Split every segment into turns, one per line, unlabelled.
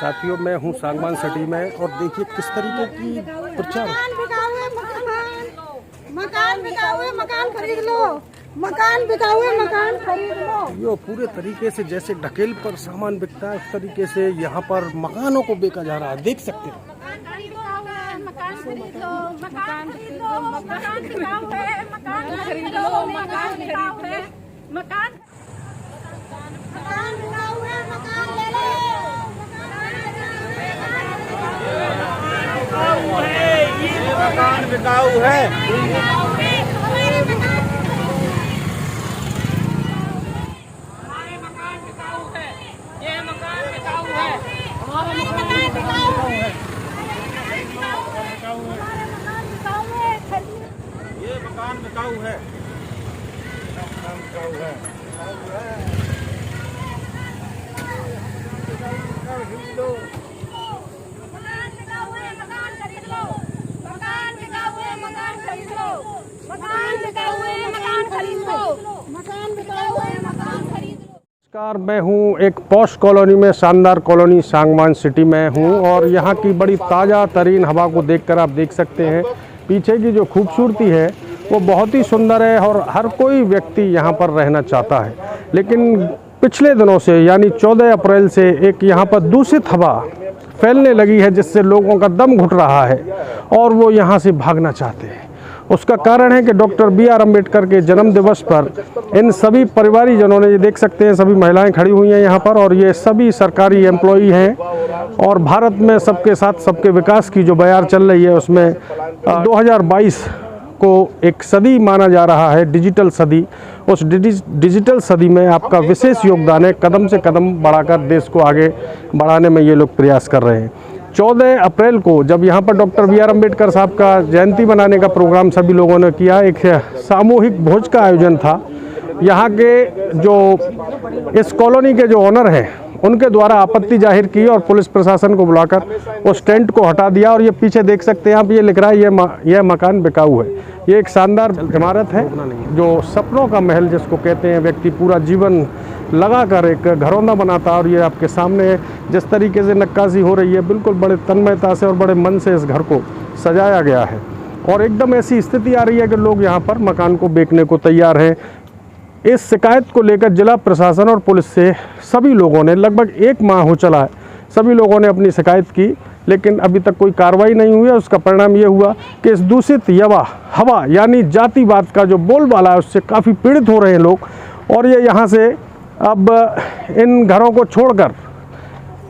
साथियों, मैं हूं सांगवान सिटी में और देखिए किस तरीके की प्रचार।
मकान बिकाऊ है, मकान खरीद लो। मकान बिकाऊ है, मकान खरीद लो।
यो पूरे तरीके से जैसे ढकेल पर सामान बिकता है उस तरीके से यहाँ पर मकानों को बेचा जा रहा है, देख सकते हैं।
मकान खरीद लो, मकान खरीद लो, मकान बिकाऊ है, मकान खरीद लो, मकान बिकाऊ है, मकान बिकाऊ है, मकान ले लो।
मकान बिकाऊ है। ये मकान बिकाऊ है।
नमस्कार, मैं हूँ एक पॉश कॉलोनी में, शानदार कॉलोनी सांगवान सिटी में हूँ और यहाँ की बड़ी ताज़ा तरीन हवा को देखकर आप देख सकते हैं पीछे की जो खूबसूरती है वो बहुत ही सुंदर है और हर कोई व्यक्ति यहाँ पर रहना चाहता है। लेकिन पिछले दिनों से यानी 14 अप्रैल से एक यहाँ पर दूषित हवा फैलने लगी है जिससे लोगों का दम घुट रहा है और वो यहाँ से भागना चाहते हैं। उसका कारण है कि डॉक्टर B.R. अम्बेडकर के जन्म दिवस पर इन सभी परिवारीजनों ने, ये देख सकते हैं सभी महिलाएं खड़ी हुई हैं यहाँ पर और ये सभी सरकारी एम्प्लॉई हैं और भारत में सबके साथ सबके विकास की जो बयार चल रही है उसमें 2022 को एक सदी माना जा रहा है, डिजिटल सदी। उस डिजिटल सदी में आपका विशेष योगदान है। कदम से कदम बढ़ाकर देश को आगे बढ़ाने में ये लोग प्रयास कर रहे हैं। 14 अप्रैल को जब यहाँ पर डॉक्टर B.R. अम्बेडकर साहब का जयंती मनाने का प्रोग्राम सभी लोगों ने किया, एक सामूहिक भोज का आयोजन था। यहाँ के जो इस कॉलोनी के जो ऑनर हैं उनके द्वारा आपत्ति जाहिर की और पुलिस प्रशासन को बुलाकर उस टेंट को हटा दिया और ये पीछे देख सकते हैं आप, ये लिख रहा है यह मकान बिकाऊ है। ये एक शानदार इमारत है जो सपनों का महल जिसको कहते हैं, व्यक्ति पूरा जीवन लगाकर एक घरौंदा बनाता है और ये आपके सामने जिस तरीके से नक्काशी हो रही है बिल्कुल बड़े तन्मयता से और बड़े मन से इस घर को सजाया गया है और एकदम ऐसी स्थिति आ रही है कि लोग यहाँ पर मकान को बेचने को तैयार हैं। इस शिकायत को लेकर जिला प्रशासन और पुलिस से सभी लोगों ने, लगभग 1 माह हो चला है, सभी लोगों ने अपनी शिकायत की लेकिन अभी तक कोई कार्रवाई नहीं हुई है। उसका परिणाम ये हुआ कि इस दूषित हवा यानी जातिवाद का जो बोलबाला है उससे काफ़ी पीड़ित हो रहे हैं लोग और ये यहाँ से अब इन घरों को छोड़कर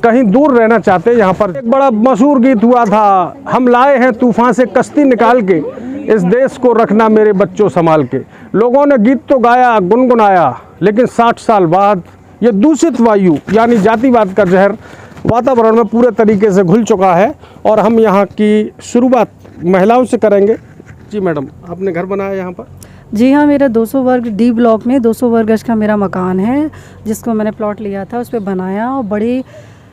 कहीं दूर रहना चाहते हैं। यहाँ पर एक बड़ा मशहूर गीत हुआ था, हम लाए हैं तूफान से कश्ती निकाल के, इस देश को रखना मेरे बच्चों संभाल के। लोगों ने गीत तो गाया, गुनगुनाया, लेकिन 60 साल बाद ये दूषित वायु यानी जातिवाद का जहर वातावरण में पूरे तरीके से घुल चुका है और हम यहाँ की शुरुआत महिलाओं से करेंगे। जी मैडम, आपने घर बनाया यहाँ पर?
जी हाँ, मेरा 200 वर्ग डी ब्लॉक में 200 वर्ग गज का मेरा मकान है जिसको मैंने प्लॉट लिया था, उस पर बनाया और बड़ी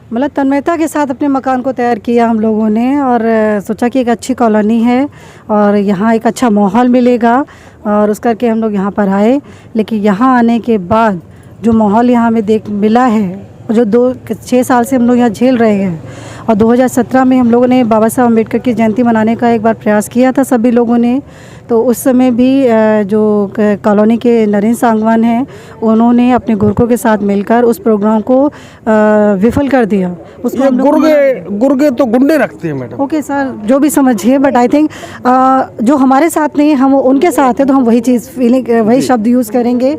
मतलब तन्मयता के साथ अपने मकान को तैयार किया हम लोगों ने और सोचा कि एक अच्छी कॉलोनी है और यहाँ एक अच्छा माहौल मिलेगा और उस करके हम लोग यहाँ पर आए। लेकिन यहाँ आने के बाद जो माहौल यहाँ हमें मिला है, जो 6 साल से हम लोग यहाँ झेल रहे हैं और 2017 में हम लोगों ने बाबा साहब अम्बेडकर की जयंती मनाने का एक बार प्रयास किया था सभी लोगों ने। तो उस समय भी जो कॉलोनी के नरेंद्र सांगवान हैं उन्होंने अपने गुर्गों के साथ मिलकर उस प्रोग्राम को विफल कर दिया।
उसको गुर्गे तो गुंडे रखते हैं मैडम।
ओके सर, जो भी समझिए, बट आई थिंक जो हमारे साथ नहीं, हम उनके साथ है तो हम वही चीज़ वही शब्द यूज़ करेंगे।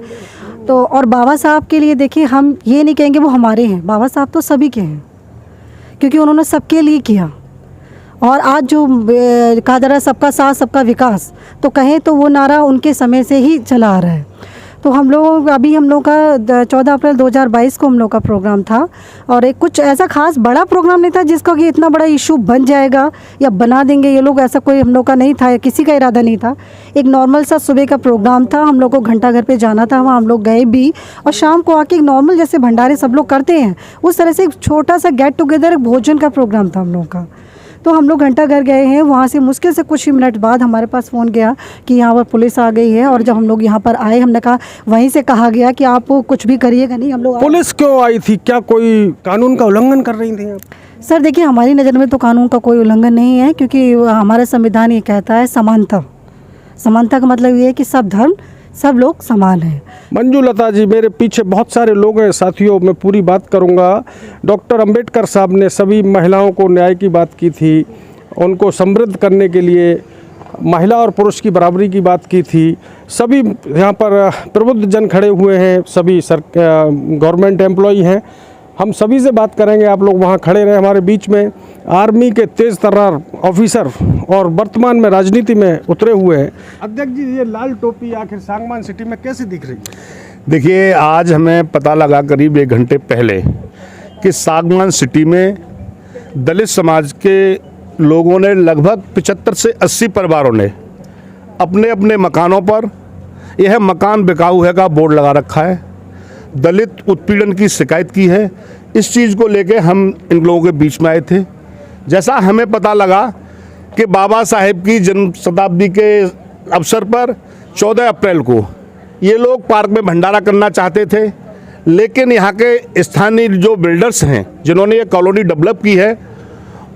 तो और बाबा साहब के लिए देखिए, हम ये नहीं कहेंगे वो हमारे हैं, बाबा साहब तो सभी के हैं क्योंकि उन्होंने सबके लिए किया। और आज जो कहा जा रहा है सबका साथ सबका विकास, तो कहें तो वो नारा उनके समय से ही चला आ रहा है। तो हम लोग का 14 अप्रैल 2022 को हम लोग का प्रोग्राम था और एक कुछ ऐसा खास बड़ा प्रोग्राम नहीं था जिसका कि इतना बड़ा इशू बन जाएगा या बना देंगे ये लोग, ऐसा कोई हम लोग का नहीं था, किसी का इरादा नहीं था। एक नॉर्मल सा सुबह का प्रोग्राम था, हम लोग को घंटा घर पे जाना था, वहाँ हम लोग गए भी और शाम को आके एक नॉर्मल जैसे भंडारे सब लोग करते हैं उस तरह से एक छोटा सा गेट टुगेदर भोजन का प्रोग्राम था हम लोग का। तो हम लोग घंटा घर गए हैं, वहाँ से मुश्किल से कुछ ही मिनट बाद हमारे पास फ़ोन गया कि यहाँ पर पुलिस आ गई है। और जब हम लोग यहाँ पर आए, हमने कहा, वहीं से कहा गया कि आप कुछ भी करिएगा नहीं। हम लोग
पुलिस क्यों आई थी? क्या कोई कानून का उल्लंघन कर रही थी आप?
सर देखिए, हमारी नज़र में तो कानून का कोई उल्लंघन नहीं है, क्योंकि हमारा संविधान ये कहता है समानता। समानता का मतलब ये है कि सब धर्म, सब लोग समान हैं।
मंजुलता जी, मेरे पीछे बहुत सारे लोग हैं साथियों, मैं पूरी बात करूंगा। डॉक्टर अंबेडकर साहब ने सभी महिलाओं को न्याय की बात की थी, उनको समृद्ध करने के लिए महिला और पुरुष की बराबरी की बात की थी। सभी यहाँ पर प्रबुद्ध जन खड़े हुए हैं, सभी गवर्नमेंट एम्प्लॉई हैं। हम सभी से बात करेंगे, आप लोग वहाँ खड़े रहे। हमारे बीच में आर्मी के तेज तर्रार ऑफिसर और वर्तमान में राजनीति में उतरे हुए हैं। अध्यक्ष जी, ये लाल टोपी आखिर सांगवान सिटी में कैसे दिख रही है?
देखिए, आज हमें पता लगा करीब 1 घंटे पहले कि सांगवान सिटी में दलित समाज के लोगों ने लगभग 75 से 80 परिवारों ने अपने अपने मकानों पर यह मकान बिकाऊ है का बोर्ड लगा रखा है। दलित उत्पीड़न की शिकायत की है। इस चीज़ को लेके हम इन लोगों के बीच में आए थे। जैसा हमें पता लगा कि बाबा साहेब की जन्म शताब्दी के अवसर पर 14 अप्रैल को ये लोग पार्क में भंडारा करना चाहते थे, लेकिन यहाँ के स्थानीय जो बिल्डर्स हैं जिन्होंने ये कॉलोनी डेवलप की है,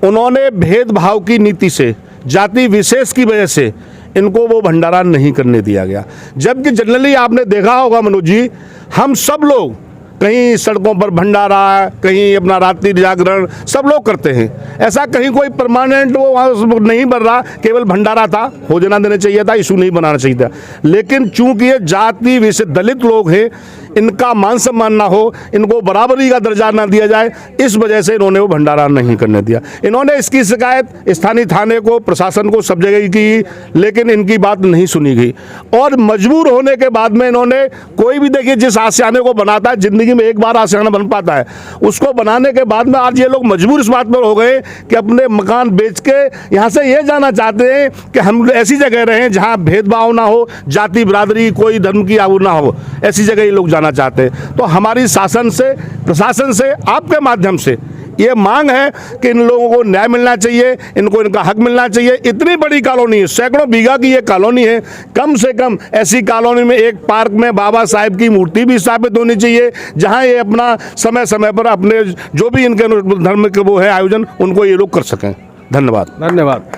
उन्होंने भेदभाव की नीति से, जाति विशेष की वजह से इनको वो भंडारा नहीं करने दिया गया। जबकि जनरली आपने देखा होगा मनोज जी, हम सब लोग कहीं सड़कों पर भंडारा, कहीं अपना रात्रि जागरण सब लोग करते हैं। ऐसा कहीं कोई परमानेंट वो नहीं बन रहा, केवल भंडारा था, हो जाना देना चाहिए था, इशू नहीं बनाना चाहिए था। लेकिन चूंकि ये जाति विशेष दलित लोग हैं, इनका मान सम्मान ना हो, इनको बराबरी का दर्जा ना दिया जाए, इस वजह से इन्होंने वो भंडारा नहीं करने दिया। इन्होंने इसकी शिकायत स्थानीय थाने को, प्रशासन को, सब जगह की, लेकिन इनकी बात नहीं सुनी गई। और मजबूर होने के बाद में इन्होंने, कोई भी देखिए जिस आशियाने को बनाता है, जिंदगी में एक बार आशियाना बन पाता है, उसको बनाने के बाद में आज ये लोग मजबूर इस बात पर हो गए कि अपने मकान बेच के यहाँ से ये जाना चाहते हैं कि हम ऐसी जगह रहें जहाँ भेदभाव ना हो, जाति बिरादरी, कोई धर्म की आबू ना हो, ऐसी जगह ये लोग जाना चाहते हैं। तो हमारी शासन से, प्रशासन से, आपके माध्यम से ये मांग है कि इन लोगों को न्याय मिलना चाहिए, इनको इनका हक मिलना चाहिए। इतनी बड़ी कॉलोनी है, सैकड़ों बीघा की ये कॉलोनी है, कम से कम ऐसी कॉलोनी में एक पार्क में बाबा साहेब की मूर्ति भी स्थापित होनी चाहिए, जहां ये अपना समय समय पर अपने जो भी इनके धर्म के वो है आयोजन, उनको ये लोग कर सकें। धन्यवाद।
धन्यवाद।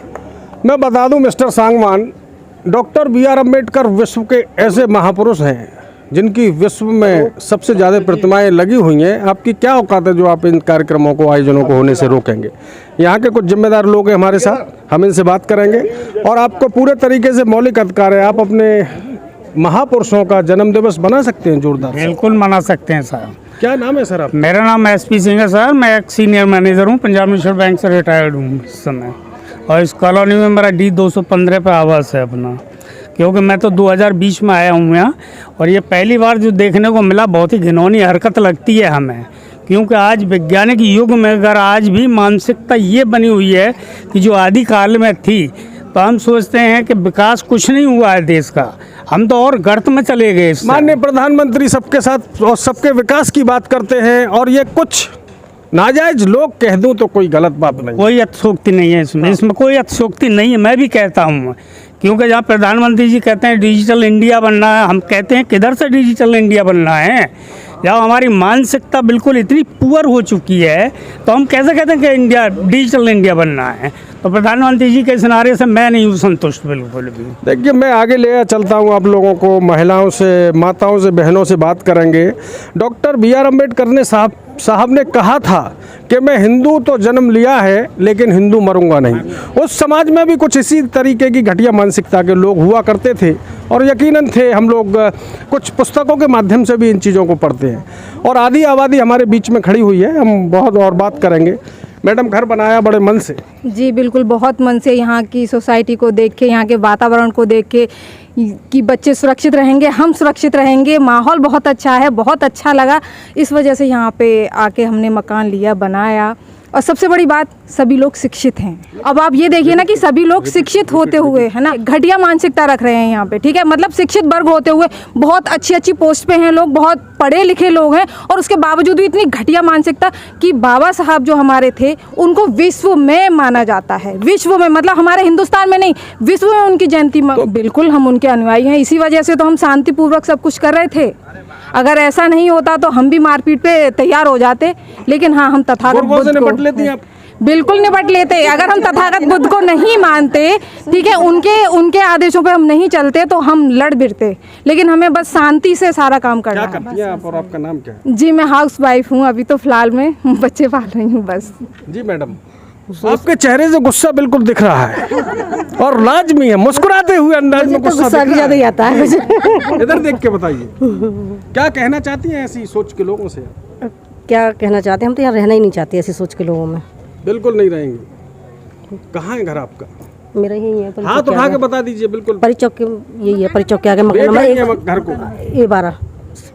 मैं बता दूं mister Sangwan, doctor BR Ambedkar विश्व के ऐसे महापुरुष हैं जिनकी विश्व में सबसे ज़्यादा प्रतिमाएं लगी हुई हैं। आपकी क्या औकात है जो आप इन कार्यक्रमों को, आयोजनों को होने से रोकेंगे? यहाँ के कुछ जिम्मेदार लोग हैं हमारे साथ, हम इनसे बात करेंगे। और आपको पूरे तरीके से मौलिक अधिकार है, आप अपने महापुरुषों का जन्म दिवस बना सकते हैं जोरदार।
बिल्कुल मना सकते हैं सर।
क्या नाम है सर आप?
मेरा नाम SP सिंह है सर। मैं एक सीनियर मैनेजर हूँ, पंजाब नेशनल बैंक से रिटायर्ड हूँ इस समय। और इस कॉलोनी में मेरा D215 पे आवास है अपना, क्योंकि मैं तो 2020 में आया हूँ यहाँ। और ये पहली बार जो देखने को मिला, बहुत ही घिनौनी हरकत लगती है हमें, क्योंकि आज वैज्ञानिक युग में अगर आज भी मानसिकता ये बनी हुई है कि जो आदिकाल में थी, तो हम सोचते हैं कि विकास कुछ नहीं हुआ है देश का, हम तो और गर्त में चले गए।
माननीय प्रधानमंत्री सबके साथ और सबके विकास की बात करते हैं, और ये कुछ नाजायज लोग कह दूं तो कोई गलत बात नहीं,
कोई अतिशोक्ति नहीं है इसमें। इसमें कोई अतिशोक्ति नहीं है, मैं भी कहता हूँ। क्योंकि जहाँ प्रधानमंत्री जी कहते हैं डिजिटल इंडिया बनना है, हम कहते हैं किधर से डिजिटल इंडिया बनना है? जब हमारी मानसिकता बिल्कुल इतनी पुअर हो चुकी है, तो हम कैसे कहते हैं कि इंडिया डिजिटल इंडिया बनना है? तो प्रधानमंत्री जी के सिनारे से मैं नहीं हूँ संतुष्ट बिल्कुल भी।
देखिए, मैं आगे ले चलता हूँ आप लोगों को, महिलाओं से, माताओं से, बहनों से बात करेंगे। डॉक्टर BR अम्बेडकर ने साहब ने कहा था कि मैं हिंदू तो जन्म लिया है, लेकिन हिंदू मरूंगा नहीं। उस समाज में भी कुछ इसी तरीके की घटिया मानसिकता के लोग हुआ करते थे, और यकीनन थे। हम लोग कुछ पुस्तकों के माध्यम से भी इन चीज़ों को पढ़ते हैं। और आधी आबादी हमारे बीच में खड़ी हुई है, हम बहुत और बात करेंगे। मैडम, घर बनाया बड़े मन से?
जी बिल्कुल, बहुत मन से। यहाँ की सोसाइटी को देख के, यहाँ के वातावरण को देख के कि बच्चे सुरक्षित रहेंगे, हम सुरक्षित रहेंगे, माहौल बहुत अच्छा है, बहुत अच्छा लगा। इस वजह से यहाँ पे आके हमने मकान लिया, बनाया। और सबसे बड़ी बात, सभी लोग शिक्षित हैं। अब आप ये देखिए ना कि सभी लोग शिक्षित होते हुए, है ना, घटिया मानसिकता रख रहे हैं यहाँ पे, ठीक है, मतलब शिक्षित वर्ग होते हुए बहुत अच्छी अच्छी पोस्ट पे हैं लोग, बहुत पढ़े लिखे लोग हैं और उसके बावजूद भी इतनी घटिया मानसिकता कि बाबा साहब जो हमारे थे उनको विश्व में माना जाता है, विश्व में, मतलब हमारे हिंदुस्तान में नहीं, विश्व में उनकी जयंती बिल्कुल हम उनके अनुयायी हैं। इसी वजह से तो हम शांतिपूर्वक सब कुछ कर रहे थे। अगर ऐसा नहीं होता तो हम भी मारपीट पे तैयार हो जाते, लेकिन हाँ, हम तथागत बुद्ध को
निपट लेती हैं आप?
बिल्कुल निपट लेते। अगर हम तथागत बुद्ध को नहीं मानते, ठीक है, उनके आदेशों पे हम नहीं चलते तो हम लड़ भिड़ते, लेकिन हमें बस शांति से सारा काम करना है।
क्या करती हैं आप और आपका नाम क्या है?
जी, मैं हाउस वाइफ हूँ, अभी तो फिलहाल में बच्चे पाल रही हूँ बस।
जी मैडम, आपके चेहरे से गुस्सा बिल्कुल दिख रहा है और लाजमी है, मुस्कुराते हुए अंदाज में गुस्सा
भी ज़्यादा ही आता है।
इधर देख के बताइए, क्या कहना चाहती हैं ऐसी सोच के लोगों से?
क्या कहना चाहते हैं, हम तो यहाँ रहना ही नहीं चाहते ऐसी सोच के लोगों में।
बिल्कुल नहीं रहेंगे। कहाँ है घर आपका?
मेरा यही है।
हाथ उठा के बता दीजिए। बिल्कुल
परिचौक के, यही है परिचौक के आगे मकान नंबर
घर को
A12।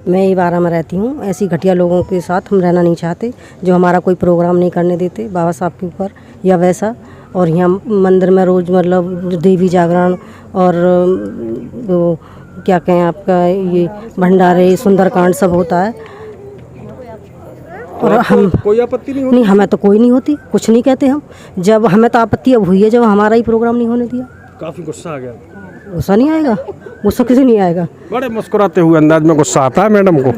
मैं A12 में रहती हूँ। ऐसी घटिया लोगों के साथ हम रहना नहीं चाहते जो हमारा कोई प्रोग्राम नहीं करने देते बाबा साहब के ऊपर या वैसा। और यहाँ मंदिर में रोज़ मतलब देवी जागरण और वो क्या कहें आपका ये भंडारे सुंदरकांड सब होता है। और हम
कोई आपत्ति नहीं होती?
नहीं, हमें तो कोई नहीं होती, कुछ नहीं कहते हम। जब हमें तो आपत्ति अब हुई है जब हमारा ही प्रोग्राम नहीं होने दिया।
काफी गुस्सा आ गया।
गुस्सा नहीं आएगा, गुस्सा किसी नहीं आएगा।
बड़े मुस्कुराते हुए अंदाज में गुस्सा आता है मैडम को।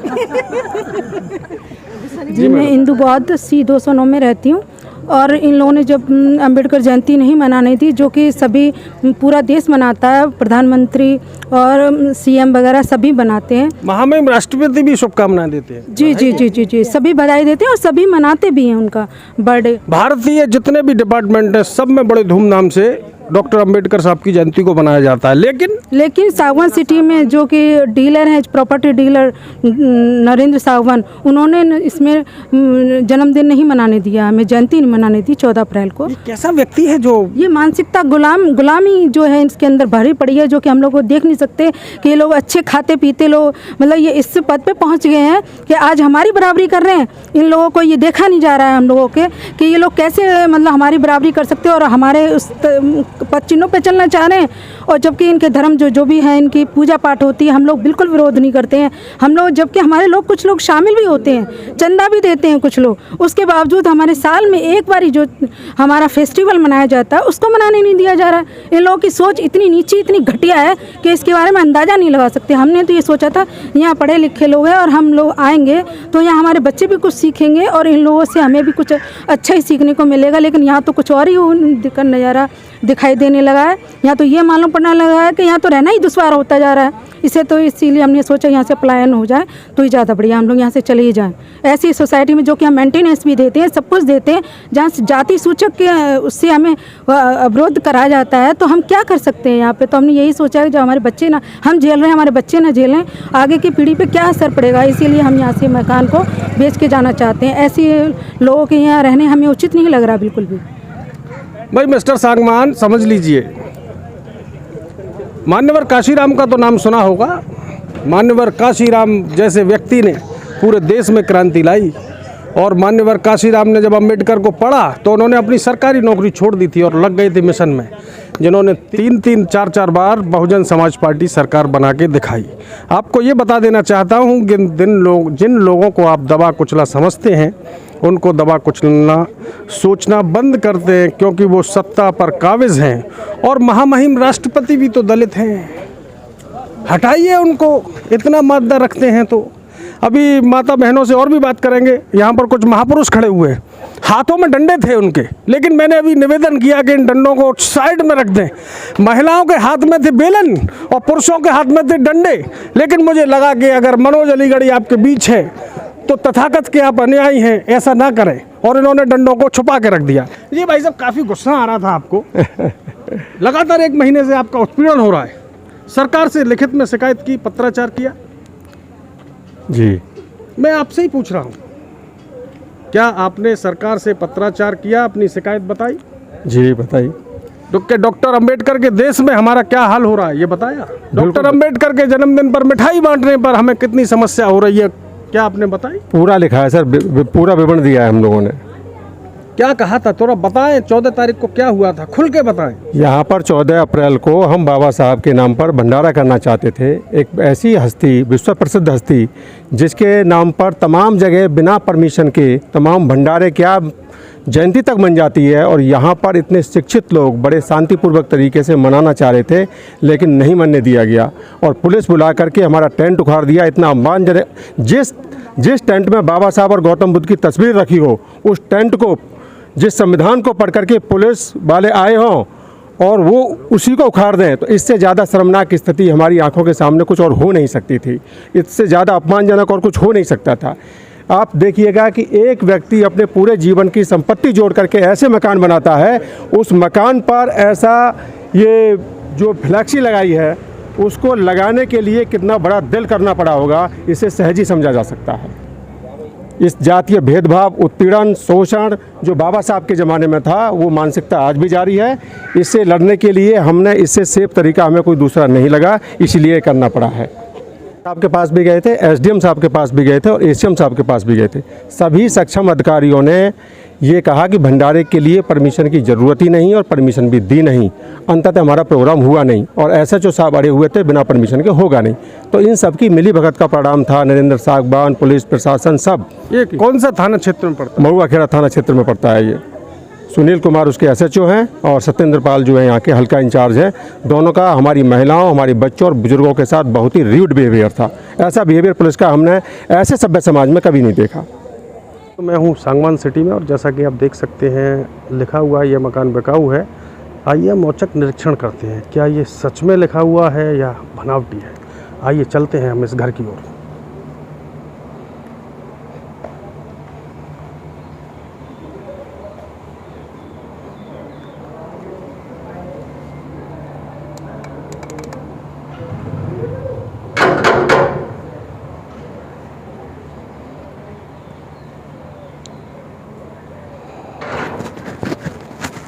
जी, मैं इंदु बौद्ध C209 में रहती हूँ और इन लोगों ने जब अंबेडकर जयंती नहीं मनानी थी, जो कि सभी पूरा देश मनाता है, प्रधानमंत्री और CM वगैरह सभी बनाते हैं।
महामहिम राष्ट्रपति भी शुभकामनाएं देते हैं।
जी जी जी जी जी, सभी बधाई देते हैं और सभी मनाते भी हैं उनका बर्थडे।
भारतीय जितने भी डिपार्टमेंट हैं सब में बड़े धूमधाम से डॉक्टर अंबेडकर साहब की जयंती को मनाया जाता है। लेकिन
सागवान सिटी में जो कि डीलर हैं, प्रॉपर्टी डीलर नरेंद्र सागवान, उन्होंने इसमें जन्मदिन नहीं मनाने दिया, हमें जयंती नहीं मनाने दी 14 अप्रैल को।
ये कैसा व्यक्ति है जो
ये मानसिकता गुलामी जो है इसके अंदर भरी पड़ी है, जो कि हम लोग को देख नहीं सकते कि ये लोग अच्छे खाते पीते लोग, मतलब ये इस पद पे पहुंच गए हैं कि आज हमारी बराबरी कर रहे हैं। इन लोगों को ये देखा नहीं जा रहा है हम लोगों के कि ये लोग कैसे मतलब हमारी बराबरी कर सकते हैं और हमारे उस पद चिन्हों पे चलना चाह रहे हैं। और जबकि इनके धर्म जो भी है, इनकी पूजा पाठ होती है, हम लोग बिल्कुल विरोध नहीं करते हैं। हम लोग, जबकि हमारे लोग कुछ लोग शामिल भी होते हैं, चंदा भी देते हैं कुछ लोग, उसके बावजूद हमारे साल में एक बार जो हमारा फेस्टिवल मनाया जाता है उसको मनाने नहीं दिया जा रहा है। इन लोगों की सोच इतनी नीची, इतनी घटिया है कि इसके बारे में अंदाज़ा नहीं लगा सकते। हमने तो ये सोचा था यहाँ पढ़े लिखे लोग हैं और हम लोग आएंगे तो यहाँ हमारे बच्चे भी कुछ सीखेंगे और इन लोगों से हमें भी कुछ अच्छा ही सीखने को मिलेगा, लेकिन यहाँ तो कुछ और ही नज़ारा दिखाई देने लगा है। यहाँ तो ये मालूम पड़ने लगा है कि यहाँ तो रहना ही दुश्वार होता जा रहा है। इसे तो इसीलिए हमने सोचा यहाँ से पलायन हो जाए तो ही ज़्यादा बढ़िया, हम लोग यहाँ से चले ही जाएँ। ऐसी सोसाइटी में जो कि हम मेंटेनेंस भी देते हैं, सब कुछ देते हैं, जहाँ जाति सूचक के उससे हमें अवरोध करा जाता है, तो हम क्या कर सकते हैं यहाँ पे। तो हमने यही सोचा कि जो हमारे बच्चे ना हम झेल रहे हैं, हमारे बच्चे ना झेलें, आगे की पीढ़ी पे क्या असर पड़ेगा। इसीलिए हम यहाँ से मकान को बेच के जाना चाहते हैं। ऐसे लोगों के यहाँ रहने हमें उचित नहीं लग रहा बिल्कुल भी।
भाई मिस्टर सागवान, समझ लीजिए, मान्यवर काशीराम का तो नाम सुना होगा। मान्यवर काशीराम जैसे व्यक्ति ने पूरे देश में क्रांति लाई और मान्यवर काशीराम ने जब अंबेडकर को पढ़ा तो उन्होंने अपनी सरकारी नौकरी छोड़ दी थी और लग गए थे मिशन में, जिन्होंने 3-3, 4-4 बार बहुजन समाज पार्टी सरकार बना के दिखाई। आपको ये बता देना चाहता हूँ कि जिन लोगों को आप दबा कुचला समझते हैं उनको दबा कुचलना सोचना बंद करते हैं, क्योंकि वो सत्ता पर काबिज हैं और महामहिम राष्ट्रपति भी तो दलित हैं। हटाइए उनको, इतना मादा रखते हैं तो। अभी माता बहनों से और भी बात करेंगे। यहाँ पर कुछ महापुरुष खड़े हुए हैं, हाथों में डंडे थे उनके, लेकिन मैंने अभी निवेदन किया कि इन डंडों को साइड में रख दें। महिलाओं के हाथ में थे बेलन और पुरुषों के हाथ में थे डंडे, लेकिन मुझे लगा कि अगर मनोज अलीगढ़ी आपके बीच है तो तथाकथ के आप अनुयायी हैं, ऐसा ना करें, और इन्होंने डंडों को छुपा के रख दिया। जी भाई साहब, काफ़ी गुस्सा आ रहा था आपको। लगातार 1 महीने से आपका उत्पीड़न हो रहा है। सरकार से लिखित में शिकायत की, पत्राचार किया?
जी,
मैं आपसे ही पूछ रहा हूँ, क्या आपने सरकार से पत्राचार किया, अपनी शिकायत बताई?
जी बताइए।
डॉक्टर अंबेडकर के देश में हमारा क्या हाल हो रहा है ये बताया? डॉक्टर अंबेडकर के जन्मदिन पर मिठाई बांटने पर हमें कितनी समस्या हो रही है, क्या आपने बताई?
पूरा लिखा है सर, पूरा विवरण दिया है हम लोगों ने।
क्या कहा था थोड़ा बताएं, 14 तारीख को क्या हुआ था, खुल के बताएं।
यहाँ पर 14 अप्रैल को हम बाबा साहब के नाम पर भंडारा करना चाहते थे। एक ऐसी हस्ती, विश्व प्रसिद्ध हस्ती, जिसके नाम पर तमाम जगह बिना परमिशन के तमाम भंडारे क्या जयंती तक बन जाती है, और यहाँ पर इतने शिक्षित लोग बड़े शांतिपूर्वक तरीके से मनाना चाह रहे थे, लेकिन नहीं मनने दिया गया और पुलिस बुला करके हमारा टेंट उखाड़ दिया। इतना अपमानजनक, जिस टेंट में बाबा साहब और गौतम बुद्ध की तस्वीर रखी हो, उस टेंट को, जिस संविधान को पढ़ करके पुलिस वाले आए हों और वो उसी को उखाड़ दें, तो इससे ज़्यादा शर्मनाक स्थिति हमारी आंखों के सामने कुछ और हो नहीं सकती थी। इससे ज़्यादा अपमानजनक और कुछ हो नहीं सकता था। आप देखिएगा कि एक व्यक्ति अपने पूरे जीवन की संपत्ति जोड़ करके ऐसे मकान बनाता है, उस मकान पर ऐसा ये जो फ्लैक्सी लगाई है, उसको लगाने के लिए कितना बड़ा दिल करना पड़ा होगा, इसे सहज ही समझा जा सकता है। इस जातीय भेदभाव, उत्पीड़न, शोषण जो बाबा साहब के ज़माने में था, वो मानसिकता आज भी जारी है। इससे लड़ने के लिए हमने, इससे सेफ तरीका हमें कोई दूसरा नहीं लगा, इसलिए करना पड़ा है। साहब के पास भी गए थे, एसडीएम साहब के पास भी गए थे और एसीएम साहब के पास भी गए थे। सभी सक्षम अधिकारियों ने ये कहा कि भंडारे के लिए परमिशन की ज़रूरत ही नहीं, और परमिशन भी दी नहीं। अंततः हमारा प्रोग्राम हुआ नहीं और एसएचओ साहब अड़े हुए थे, बिना परमिशन के होगा नहीं। तो इन सब की मिली भगत का परिणाम था। नरेंद्र सागवान, पुलिस प्रशासन, सब।
ये कौन सा थाना क्षेत्र में पड़ता है?
महुआ खेड़ा थाना क्षेत्र में पड़ता है ये। सुनील कुमार उसके एसएचओ हैं और सत्येंद्र पाल जो है यहाँ के हल्का इंचार्ज हैं। दोनों का हमारी महिलाओं, हमारे बच्चों और बुजुर्गों के साथ बहुत ही र्यूड बिहेवियर था। ऐसा बिहेवियर पुलिस का हमने ऐसे सभ्य समाज में कभी नहीं देखा।
तो मैं हूँ सांगवान सिटी में, और जैसा कि आप देख सकते हैं लिखा हुआ ये मकान बिकाऊ है। आइए हम औचक निरीक्षण करते हैं, क्या ये सच में लिखा हुआ है या बनावटी है। आइए चलते हैं हम इस घर की ओर।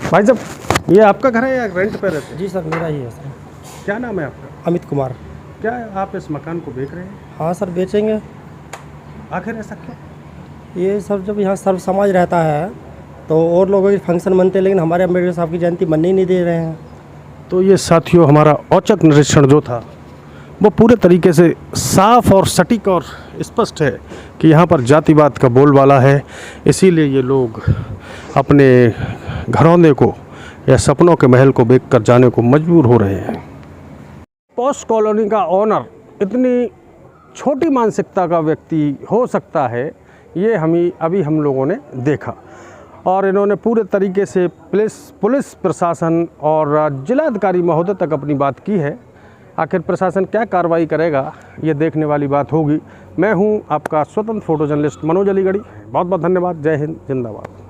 भाई साहब, ये आपका घर है या रेंट पे रहते हैं?
जी सर, मेरा ही है सर।
क्या नाम है आपका?
अमित कुमार।
क्या आप इस मकान को बेच रहे हैं?
हाँ सर, बेचेंगे।
आखिर ऐसा क्यों?
ये सर, जब यहाँ सर्व समाज रहता है तो और लोगों के फंक्शन बनते हैं, लेकिन हमारे अम्बेडकर साहब की जयंती बनने ही नहीं दे रहे हैं।
तो ये साथियों, हमारा औचक निरीक्षण जो था वो पूरे तरीके से साफ और सटीक और स्पष्ट है कि यहाँ पर जातिवाद का बोलबाला है। इसीलिए ये लोग अपने घरौंदे को या सपनों के महल को बेच कर जाने को मजबूर हो रहे हैं। पॉश कॉलोनी का ओनर इतनी छोटी मानसिकता का व्यक्ति हो सकता है, ये अभी हम लोगों ने देखा। और इन्होंने पूरे तरीके से पुलिस प्रशासन और जिलाधिकारी महोदय तक अपनी बात की है। आखिर प्रशासन क्या कार्रवाई करेगा, ये देखने वाली बात होगी। मैं हूं आपका स्वतंत्र फोटो जर्नलिस्ट मनोज अलीगढ़ी। बहुत बहुत धन्यवाद। जय हिंद, जिंदाबाद।